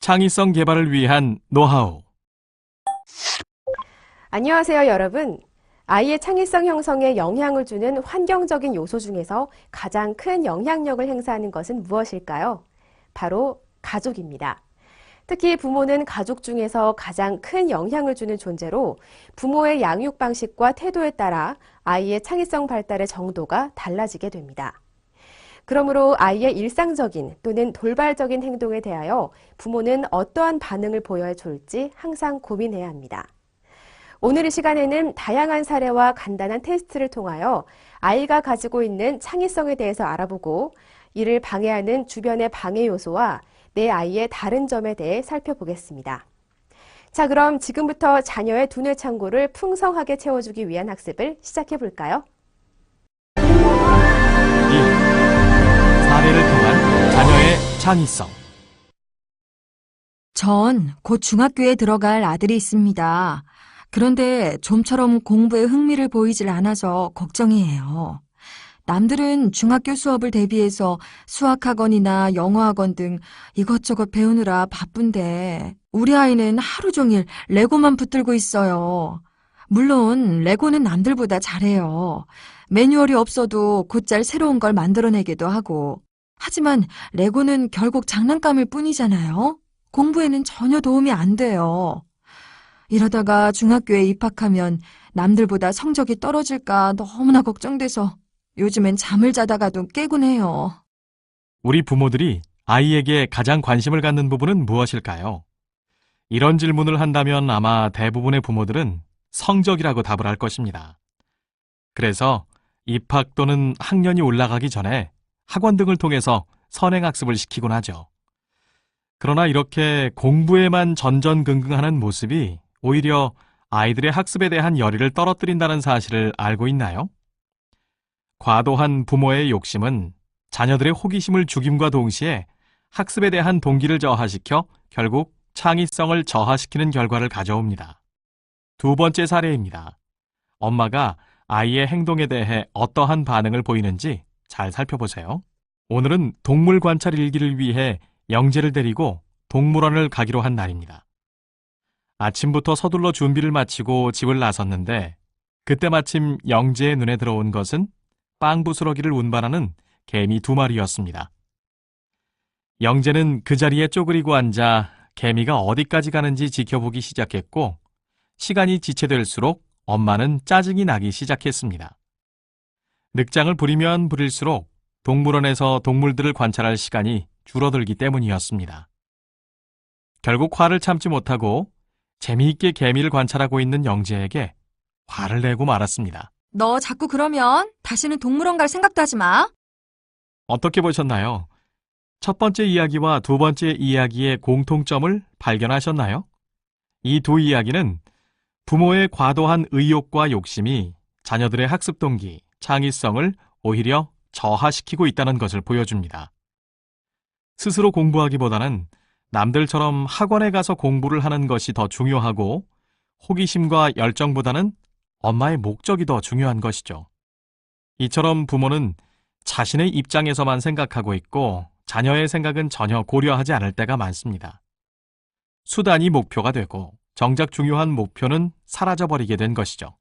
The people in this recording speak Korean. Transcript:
창의성 개발을 위한 노하우. 안녕하세요, 여러분. 아이의 창의성 형성에 영향을 주는 환경적인 요소 중에서 가장 큰 영향력을 행사하는 것은 무엇일까요? 바로 가족입니다. 특히 부모는 가족 중에서 가장 큰 영향을 주는 존재로 부모의 양육 방식과 태도에 따라 아이의 창의성 발달의 정도가 달라지게 됩니다. 그러므로 아이의 일상적인 또는 돌발적인 행동에 대하여 부모는 어떠한 반응을 보여야 좋을지 항상 고민해야 합니다. 오늘 이 시간에는 다양한 사례와 간단한 테스트를 통하여 아이가 가지고 있는 창의성에 대해서 알아보고 이를 방해하는 주변의 방해 요소와 내 아이의 다른 점에 대해 살펴보겠습니다. 자, 그럼 지금부터 자녀의 두뇌 창고를 풍성하게 채워주기 위한 학습을 시작해 볼까요? 2. 사례를 통한 자녀의 창의성. 전 곧 중학교에 들어갈 아들이 있습니다. 그런데 좀처럼 공부에 흥미를 보이질 않아서 걱정이에요. 남들은 중학교 수업을 대비해서 수학학원이나 영어학원 등 이것저것 배우느라 바쁜데 우리 아이는 하루 종일 레고만 붙들고 있어요. 물론 레고는 남들보다 잘해요. 매뉴얼이 없어도 곧잘 새로운 걸 만들어내기도 하고. 하지만 레고는 결국 장난감일 뿐이잖아요. 공부에는 전혀 도움이 안 돼요. 이러다가 중학교에 입학하면 남들보다 성적이 떨어질까 너무나 걱정돼서 요즘엔 잠을 자다가도 깨곤 해요. 우리 부모들이 아이에게 가장 관심을 갖는 부분은 무엇일까요? 이런 질문을 한다면 아마 대부분의 부모들은 성적이라고 답을 할 것입니다. 그래서 입학 또는 학년이 올라가기 전에 학원 등을 통해서 선행학습을 시키곤 하죠. 그러나 이렇게 공부에만 전전긍긍하는 모습이 오히려 아이들의 학습에 대한 열의를 떨어뜨린다는 사실을 알고 있나요? 과도한 부모의 욕심은 자녀들의 호기심을 죽임과 동시에 학습에 대한 동기를 저하시켜 결국 창의성을 저하시키는 결과를 가져옵니다. 두 번째 사례입니다. 엄마가 아이의 행동에 대해 어떠한 반응을 보이는지 잘 살펴보세요. 오늘은 동물 관찰 일기를 위해 영재를 데리고 동물원을 가기로 한 날입니다. 아침부터 서둘러 준비를 마치고 집을 나섰는데 그때 마침 영재의 눈에 들어온 것은 빵 부스러기를 운반하는 개미 2마리였습니다. 영재는 그 자리에 쪼그리고 앉아 개미가 어디까지 가는지 지켜보기 시작했고 시간이 지체될수록 엄마는 짜증이 나기 시작했습니다. 늑장을 부리면 부릴수록 동물원에서 동물들을 관찰할 시간이 줄어들기 때문이었습니다. 결국 화를 참지 못하고 재미있게 개미를 관찰하고 있는 영재에게 화를 내고 말았습니다. 너 자꾸 그러면 다시는 동물원 갈 생각도 하지 마. 어떻게 보셨나요? 첫 번째 이야기와 두 번째 이야기의 공통점을 발견하셨나요? 이 두 이야기는 부모의 과도한 의욕과 욕심이 자녀들의 학습 동기, 창의성을 오히려 저하시키고 있다는 것을 보여줍니다. 스스로 공부하기보다는 남들처럼 학원에 가서 공부를 하는 것이 더 중요하고 호기심과 열정보다는 엄마의 목적이 더 중요한 것이죠. 이처럼 부모는 자신의 입장에서만 생각하고 있고 자녀의 생각은 전혀 고려하지 않을 때가 많습니다. 수단이 목표가 되고 정작 중요한 목표는 사라져버리게 된 것이죠.